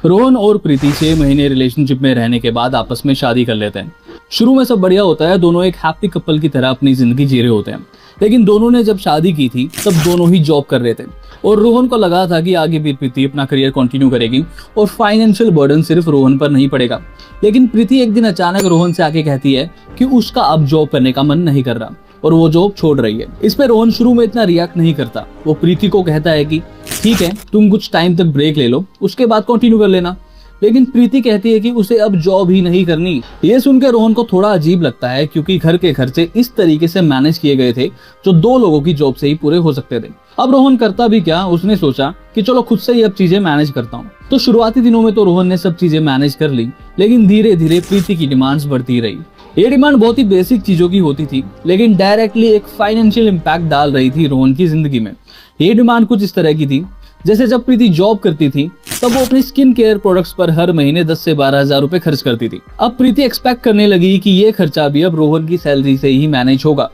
रोहन और प्रीति 6 महीने रिलेशनशिप में रहने के बाद आपस में शादी कर लेते हैं। शुरू में सब बढ़िया होता है, दोनों एक हैप्पी कपल की तरह अपनी जिंदगी जी रहे होते हैं। लेकिन दोनों ने जब शादी की थी तब दोनों ही जॉब कर रहे थे और रोहन को लगा था कि आगे भी प्रीति अपना करियर कंटिन्यू करेगी और फाइनेंशियल बर्डन सिर्फ रोहन पर नहीं पड़ेगा। लेकिन प्रीति एक दिन अचानक रोहन से आके कहती है कि उसका अब जॉब करने का मन नहीं कर रहा और वो जॉब छोड़ रही है। इस पे रोहन शुरू में इतना रिएक्ट नहीं करता। वो प्रीति को कहता है कि ठीक है, तुम कुछ टाइम तक ब्रेक ले लो, उसके बाद कंटिन्यू कर लेना। लेकिन प्रीति कहती है कि उसे अब जॉब ही नहीं करनी। ये सुनकर रोहन को थोड़ा अजीब लगता है क्योंकि घर के खर्चे इस तरीके से मैनेज किए गए थे जो 2 लोगों की जॉब से ही पूरे हो सकते थे। अब रोहन करता भी क्या, उसने सोचा कि चलो खुद से ही अब चीजें मैनेज करता हूँ। तो शुरुआती दिनों में तो रोहन ने सब चीजें मैनेज कर ली, लेकिन धीरे धीरे प्रीति की डिमांड्स बढ़ती रही। ये डिमांड बहुत ही बेसिक चीजों की होती थी, लेकिन डायरेक्टली एक फाइनेंशियल इम्पैक्ट डाल रही थी रोहन की जिंदगी में। ये डिमांड कुछ इस तरह की थी, जैसे जब प्रीति जॉब करती थी तब वो अपनी स्किन केयर प्रोडक्ट्स पर हर महीने 10 से 12 हजार रुपए खर्च करती थी। अब प्रीति एक्सपेक्ट करने लगी कि ये खर्चा भी अब रोहन की सैलरी से ही मैनेज होगा।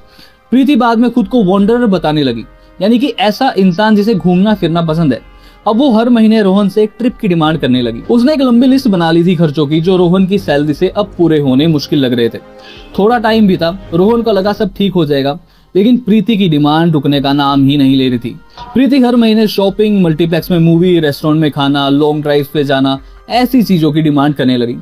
प्रीति बाद में खुद को वॉन्डरर बताने लगी, यानी कि ऐसा इंसान जिसे घूमना फिरना पसंद है। अब वो हर महीने रोहन से एक ट्रिप की डिमांड करने लगी। उसने एक लंबी लिस्ट बना ली थी खर्चों की जो रोहन की सैलरी से अब पूरे होने मुश्किल लग रहे थे। थोड़ा टाइम भी था, रोहन को लगा सब ठीक हो जाएगा, लेकिन प्रीति की डिमांड रुकने का नाम ही नहीं ले रही थी। प्रीति हर महीने शॉपिंग, मल्टीप्लेक्स में मूवी, रेस्टोरेंट में खाना, लॉन्ग ड्राइव पे जाना, ऐसी चीजों की डिमांड करने लगी।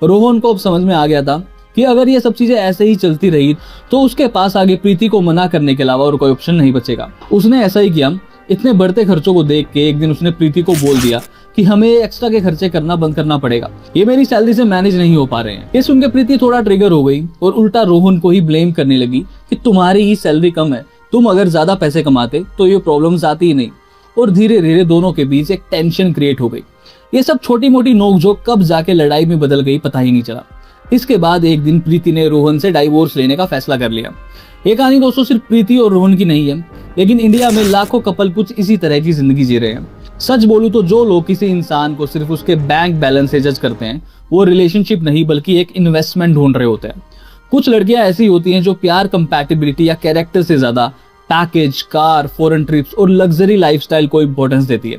रोहन को अब समझ में आ गया था कि अगर ये सब चीजें ऐसे ही चलती रही तो उसके पास आगे प्रीति को मना करने के अलावा और कोई ऑप्शन नहीं बचेगा। उसने ऐसा ही किया। इतने बढ़ते खर्चों को देख के एक दिन उसने प्रीति को बोल दिया कि हमें एक्स्ट्रा के खर्चे करना बंद करना पड़ेगा, ये मेरी सैलरी से मैनेज नहीं हो पा रहे हैं। ये सुनकर प्रीति थोड़ा ट्रिगर हो गई और उल्टा रोहन को ही ब्लेम करने लगी कि तुम्हारी ही सैलरी कम है, तुम अगर ज्यादा पैसे कमाते तो ये प्रॉब्लम्स आती ही नहीं। और धीरे धीरे दोनों के बीच एक टेंशन क्रिएट हो गई। ये सब छोटी मोटी नोकझोंक कब जाके लड़ाई में बदल गई पता ही नहीं चला। इसके बाद एक दिन प्रीति ने रोहन से डाइवोर्स लेने का फैसला कर लिया। ये कहानी दोस्तों सिर्फ प्रीति और रोहन की नहीं है, लेकिन इंडिया में लाखों कपल कुछ इसी तरह की जिंदगी जी रहे हैं। सच बोलूं तो जो लोग किसी इंसान को सिर्फ उसके बैंक बैलेंस से जज करते हैं वो रिलेशनशिप नहीं बल्कि एक इन्वेस्टमेंट ढूंढ रहे होते हैं। कुछ लड़कियां ऐसी होती हैं जो प्यार, कंपैटिबिलिटी या कैरेक्टर से ज्यादा पैकेज, कार, फॉरेन ट्रिप्स और लग्जरी लाइफस्टाइल को इंपॉर्टेंस देती है।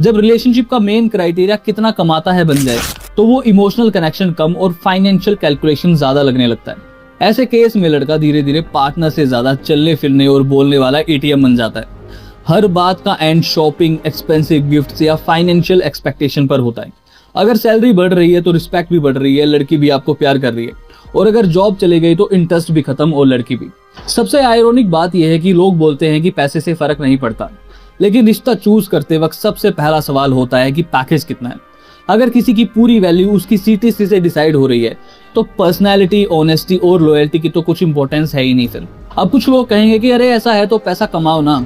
जब रिलेशनशिप का मेन क्राइटेरिया कितना कमाता है बन जाए तो वो इमोशनल कनेक्शन कम और फाइनेंशियल कैलकुलेशन ज्यादा लगने लगता है। ऐसे केस में लड़का धीरे धीरे पार्टनर से ज्यादा चलने फिरने और बोलने वाला एटीएम बन जाता है। हर बात का एंड शॉपिंग, एक्सपेंसिव गिफ्ट्स या फाइनेंशियल एक्सपेक्टेशन पर होता है। अगर सैलरी बढ़ रही है तो रिस्पेक्ट भी बढ़ रही है, लड़की भी आपको प्यार कर रही है, और अगर जॉब चली गई तो इंटरेस्ट भी खत्म और लड़की भी। सबसे आयरॉनिक बात यह है कि लोग बोलते हैं कि पैसे से फर्क नहीं पड़ता, लेकिन रिश्ता चूज करते वक्त सबसे पहला सवाल होता है कि पैकेज कितना है। अगर किसी की पूरी वैल्यू उसकी सीटीसी से डिसाइड हो रही है तो पर्सनैलिटी, ऑनेस्टी और लॉयल्टी की तो कुछ इंपॉर्टेंस है ही नहीं सर। अब कुछ लोग कहेंगे कि अरे ऐसा है तो पैसा कमाओ ना,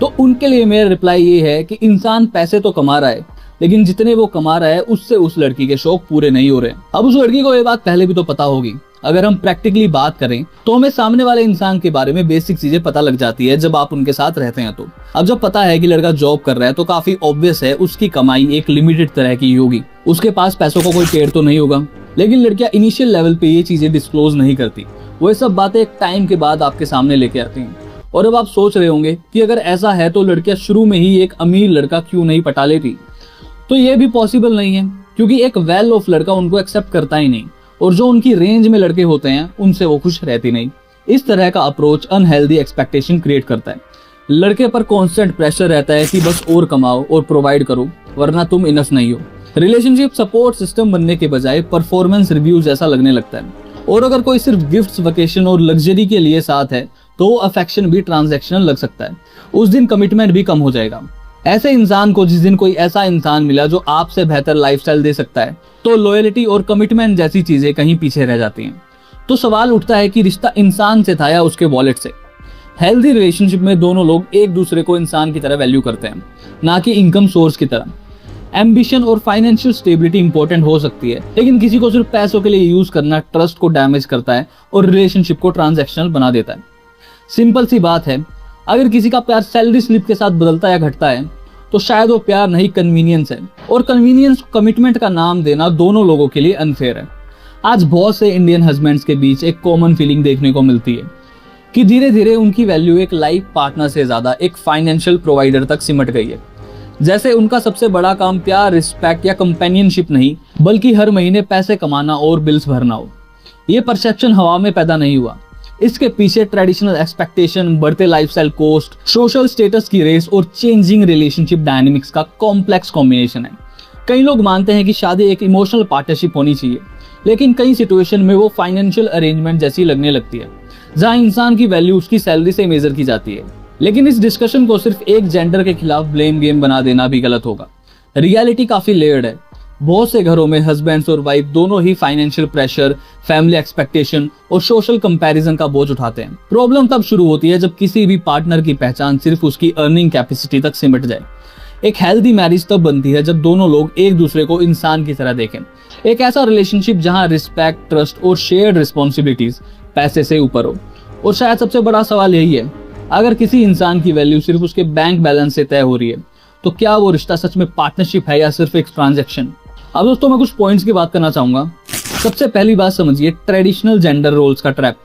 तो उनके लिए मेरा रिप्लाई ये है कि इंसान पैसे तो कमा रहा है, लेकिन जितने वो कमा रहा है उससे उस लड़की के शौक पूरे नहीं हो रहे। अब उस लड़की को ये बात पहले भी तो पता होगी। अगर हम प्रैक्टिकली बात करें तो हमें सामने वाले इंसान के बारे में बेसिक चीजें पता लग जाती है जब आप उनके साथ रहते हैं। तो अब जब पता है कि लड़का जॉब कर रहा है तो काफी ऑब्वियस है उसकी कमाई एक लिमिटेड तरह की होगी, उसके पास पैसों का कोई टेढ़ तो नहीं होगा। लेकिन लड़कियां इनिशियल लेवल पे ये चीजें डिस्क्लोज नहीं करती, वो ये सब बातें एक टाइम के बाद आपके सामने लेके आती हैं। और अब आप सोच रहे होंगे कि अगर ऐसा है तो लड़कियां शुरू में ही एक अमीर लड़का क्यों नहीं पटा लेती। तो ये भी पॉसिबल नहीं है, क्योंकि एक वेल ऑफ लड़का उनको एक्सेप्ट करता ही नहीं, और जो उनकी रेंज में लड़के होते हैं उनसे वो खुश रहती नहीं। इस तरह का अप्रोच अनहेल्दी एक्सपेक्टेशन क्रिएट करता है। लड़के पर कांस्टेंट प्रेशर रहता है कि बस और कमाओ और प्रोवाइड करो, वरना तुम इनफ नहीं हो। रिलेशनशिप सपोर्ट सिस्टम बनने के बजाय परफॉर्मेंस रिव्यू जैसा लगने लगता है। और अगर कोई सिर्फ गिफ्ट्स, वेकेशन और लग्जरी के लिए साथ है तो अफेक्शन भी ट्रांजैक्शनल लग सकता है। उस दिन कमिटमेंट भी कम हो जाएगा। ऐसे इंसान को जिस दिन कोई ऐसा इंसान मिला जो आपसे बेहतर लाइफस्टाइल दे सकता है तो लॉयल्टी और कमिटमेंट जैसी चीजें कहीं पीछे रह जाती हैं। तो सवाल उठता है कि रिश्ता इंसान से था या उसके वॉलेट से। हेल्दी रिलेशनशिप में दोनों लोग एक दूसरे को इंसान की तरह वैल्यू करते हैं, ना कि इनकम सोर्स की तरह। एम्बिशन और फाइनेंशियल स्टेबिलिटी इंपॉर्टेंट हो सकती है, लेकिन किसी को सिर्फ पैसों के लिए यूज करना ट्रस्ट को डैमेज करता है और रिलेशनशिप को ट्रांजैक्शनल बना देता है। सिंपल सी बात है, अगर किसी का प्यार सैलरी स्लिप के साथ बदलता या घटता है तो शायद वो प्यार नहीं कन्वीनियंस है, और कन्वीनियंस कमिटमेंट का नाम देना दोनों लोगों के लिए अनफेयर है। आज बहुत से इंडियन हस्बैंड्स के बीच एक कॉमन फीलिंग देखने को मिलती है कि धीरे धीरे उनकी वैल्यू एक लाइफ पार्टनर से ज्यादा एक फाइनेंशियल प्रोवाइडर तक सिमट गई है। जैसे उनका सबसे बड़ा काम प्यार, रिस्पेक्ट या कंपेनियनशिप नहीं, बल्कि हर महीने पैसे कमाना और बिल्स भरना हो। ये परसेप्शन हवा में पैदा नहीं हुआ। इसके पीछे ट्रेडिशनल एक्सपेक्टेशन, बढ़ते लाइफस्टाइल कॉस्ट, सोशल स्टेटस की रेस और चेंजिंग रिलेशनशिप डायनेमिक्स का कॉम्प्लेक्स कॉम्बिनेशन है। कई लोग मानते हैं कि शादी एक इमोशनल पार्टनरशिप होनी चाहिए, लेकिन कई सिचुएशन में वो फाइनेंशियल अरेंजमेंट जैसी लगने लगती है, जहां इंसान की वैल्यू उसकी सैलरी से मेजर की जाती है। लेकिन इस डिस्कशन को सिर्फ एक जेंडर के खिलाफ ब्लेम गेम बना देना भी गलत होगा। रियलिटी काफी लेयर्ड है। बहुत से घरों में हस्बैंड्स और वाइफ दोनों ही फाइनेंशियल प्रेशर, फैमिली एक्सपेक्टेशन और सोशल कंपैरिजन का बोझ उठाते हैं। प्रॉब्लम तब शुरू होती है जब किसी भी पार्टनर की पहचान सिर्फ उसकी अर्निंग कैपेसिटी तक सिमट जाए। एक हेल्दी मैरिज तब बनती है जब दोनों लोग एक दूसरे को इंसान की तरह देखें। एक ऐसा रिलेशनशिप जहां रिस्पेक्ट, ट्रस्ट और शेयर्ड रिस्पॉन्सिबिलिटीज पैसे से ऊपर हो। और शायद सबसे बड़ा सवाल यही है, अगर किसी इंसान की वैल्यू सिर्फ उसके बैंक बैलेंस से तय हो रही है, तो क्या वो रिश्ता सच में पार्टनरशिप है या सिर्फ एक ट्रांजैक्शन? अब दोस्तों मैं कुछ पॉइंट्स की बात करना चाहूंगा। सबसे पहली बात समझिए, ट्रेडिशनल जेंडर रोल्स का ट्रैप।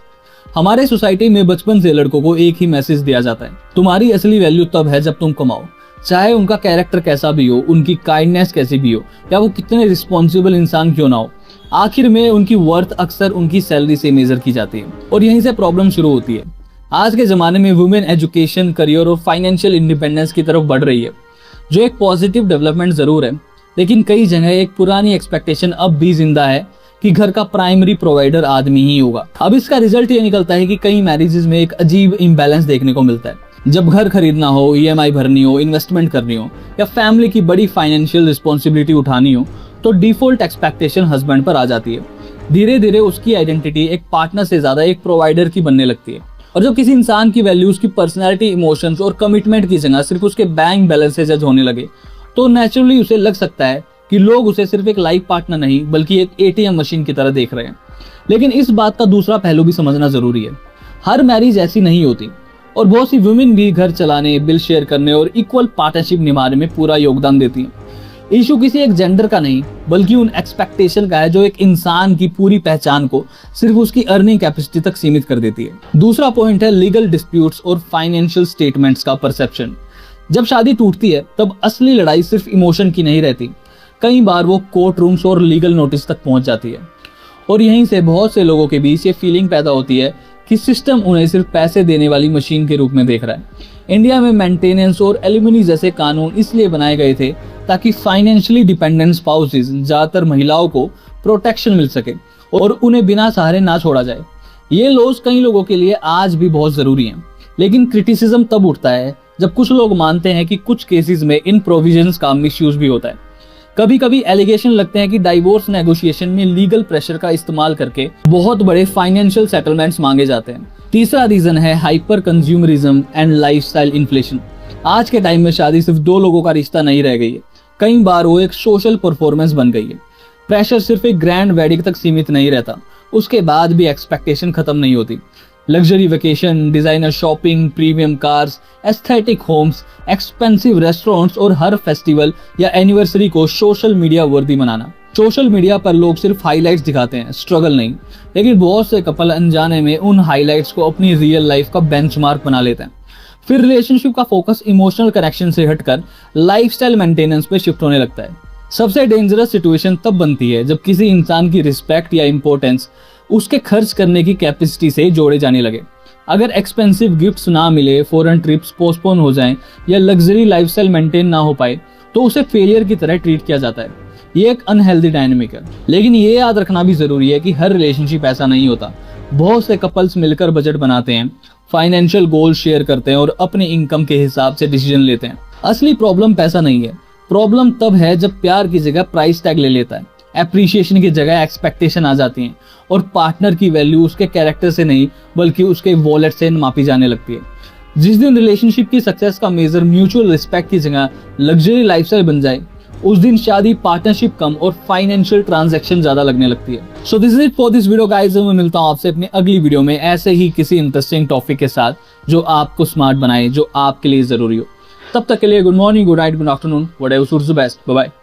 हमारे सोसाइटी में बचपन से लड़कों को एक ही मैसेज दिया जाता है, तुम्हारी असली वैल्यू तब है जब तुम कमाओ। चाहे उनका कैरेक्टर कैसा भी हो, उनकी काइंडनेस कैसी भी हो, या वो कितने रिस्पॉन्सिबल इंसान क्यों ना हो, आखिर में उनकी वर्थ अक्सर उनकी सैलरी से मेजर की जाती है। और यहीं से प्रॉब्लम शुरू होती है। आज के जमाने में वुमेन एजुकेशन, करियर और फाइनेंशियल इंडिपेंडेंस की तरफ बढ़ रही है, जो एक पॉजिटिव डेवलपमेंट जरूर है, लेकिन कई जगह एक पुरानी एक्सपेक्टेशन अब भी जिंदा है कि घर का प्राइमरी प्रोवाइडर आदमी ही होगा। अब इसका रिजल्ट ये निकलता है कि कई मैरिजेस में एक अजीब इम्बैलेंस देखने को मिलता है। जब घर खरीदना हो, EMI भरनी हो, इन्वेस्टमेंट करनी हो या फैमिली की बड़ी फाइनेंशियल रिस्पॉन्सिबिलिटी उठानी हो, तो डिफॉल्ट एक्सपेक्टेशन हस्बैंड पर आ जाती है। धीरे धीरे उसकी आइडेंटिटी एक पार्टनर से ज्यादा एक प्रोवाइडर की बनने लगती है। और जब किसी इंसान की वैल्यू उसकी पर्सनैलिटी, इमोशंस और कमिटमेंट की जगह सिर्फ उसके बैंक बैलेंस से जज होने लगे, तो नेचुरली उसे लग सकता है कि लोग उसे सिर्फ एक लाइफ पार्टनर नहीं बल्कि एक ATM मशीन की तरह देख रहे हैं। लेकिन इस बात का दूसरा पहलू भी समझना जरूरी है। हर मैरिज ऐसी नहीं होती और बहुत सी वुमेन भी घर चलाने, बिल शेयर करने और इक्वल पार्टनरशिप निभाने में पूरा योगदान देती हैं। इशू किसी एक जेंडर का नहीं बल्कि उन एक्सपेक्टेशन का है जो एक इंसान की पूरी पहचान को सिर्फ उसकी अर्निंग कैपेसिटी तक सीमित कर देती है। दूसरा पॉइंट है लीगल डिस्प्यूट्स और फाइनेंशियल स्टेटमेंट्स का परसेप्शन। जब शादी टूटती है तब असली लड़ाई सिर्फ इमोशन की नहीं रहती, कई बार वो कोर्ट रूम्स और लीगल नोटिस तक पहुंच जाती है। और यहीं से बहुत से लोगों के बीच ये फीलिंग पैदा होती है कि सिस्टम उन्हें सिर्फ पैसे देने वाली मशीन के रूप में देख रहा है। इंडिया में मेंटेनेंस और एलिमनी जैसे कानून इसलिए बनाए गए थे ताकि फाइनेंशियली डिपेंडेंट स्पाउसेस, ज्यादातर महिलाओं को प्रोटेक्शन मिल सके और उन्हें बिना सहारे ना छोड़ा जाए। ये लॉज कई लोगों के लिए आज भी बहुत जरूरी हैं, लेकिन क्रिटिसिज्म तब उठता है जब कुछ लोग मानते हैं कि कुछ केसेस में इन प्रोविजंस का मिसयूज भी होता है। कभी कभी एलिगेशन लगते हैं कि डाइवोर्स नेगोशिएशन में लीगल प्रेशर का इस्तेमाल करके बहुत बड़े फाइनेंशियल सेटलमेंट्स मांगे जाते हैं। तीसरा रीजन है hyper consumerism and lifestyle inflation. आज के टाइम में शादी सिर्फ दो लोगों का रिश्ता नहीं रह गई है, कई बार वो एक सोशल परफॉर्मेंस बन गई है। प्रेशर सिर्फ एक ग्रैंड वेडिंग तक सीमित नहीं रहता, उसके बाद भी एक्सपेक्टेशन खत्म नहीं होती। Luxury vacation, designer shopping, premium cars, aesthetic homes, expensive restaurants और हर फेस्टिवल या एनिवर्सरी को सोशल मीडिया वर्दी बनाना। सोशल मीडिया पर लोग सिर्फ हाइलाइट्स दिखाते हैं, स्ट्रगल नहीं। लेकिन बहुत से कपल अनजाने में उन हाइलाइट्स को अपनी रियल लाइफ का बेंचमार्क बना लेते हैं। फिर रिलेशनशिप का फोकस इमोशनल कनेक्शन से हटकर लाइफस्टाइल मेंटेनेंस पे शिफ्ट होने लगता है। सबसे डेंजरस सिचुएशन तब बनती है जब किसी इंसान की रिस्पेक्ट या इंपॉर्टेंस उसके खर्च करने की कैपेसिटी से जोड़े जाने लगे। अगर एक्सपेंसिव गिफ्ट्स ना मिले, फॉरेन ट्रिप्स पोस्टपोन हो जाएं या लग्जरी लाइफस्टाइल मेंटेन ना हो पाए, तो उसे फेलियर की तरह ट्रीट किया जाता है। ये एक अनहेल्दी डायनामिक है। लेकिन ये याद रखना भी जरूरी है कि हर रिलेशनशिप ऐसा नहीं होता। बहुत से कपल्स मिलकर बजट बनाते हैं, फाइनेंशियल गोल शेयर करते हैं और अपने इनकम के हिसाब से डिसीजन लेते हैं। असली प्रॉब्लम पैसा नहीं है, प्रॉब्लम तब है जब प्यार की जगह प्राइस टैग ले लेता है, एप्रिशिएशन की जगह एक्सपेक्टेशन आ जाती है और पार्टनर की वैल्यू उसके कैरेक्टर से नहीं बल्कि उसके वॉलेट से मापी जाने लगती है। जिस दिन रिलेशनशिप की सक्सेस का मेजर म्यूचुअल रिस्पेक्ट की जगह लग्जरी लाइफस्टाइल बन जाए, उस दिन शादी पार्टनरशिप कम और फाइनेंशियल ट्रांजैक्शन ज्यादा लगने लगती है। So this is it for this video guys. मैं मिलता हूं आपसे अपनी अगली वीडियो में ऐसे ही किसी इंटरेस्टिंग टॉपिक के साथ जो आपको स्मार्ट बनाए, जो आपके लिए जरूरी हो। तब तक के लिए good morning, good night, good afternoon, whatever suits the best. Bye bye.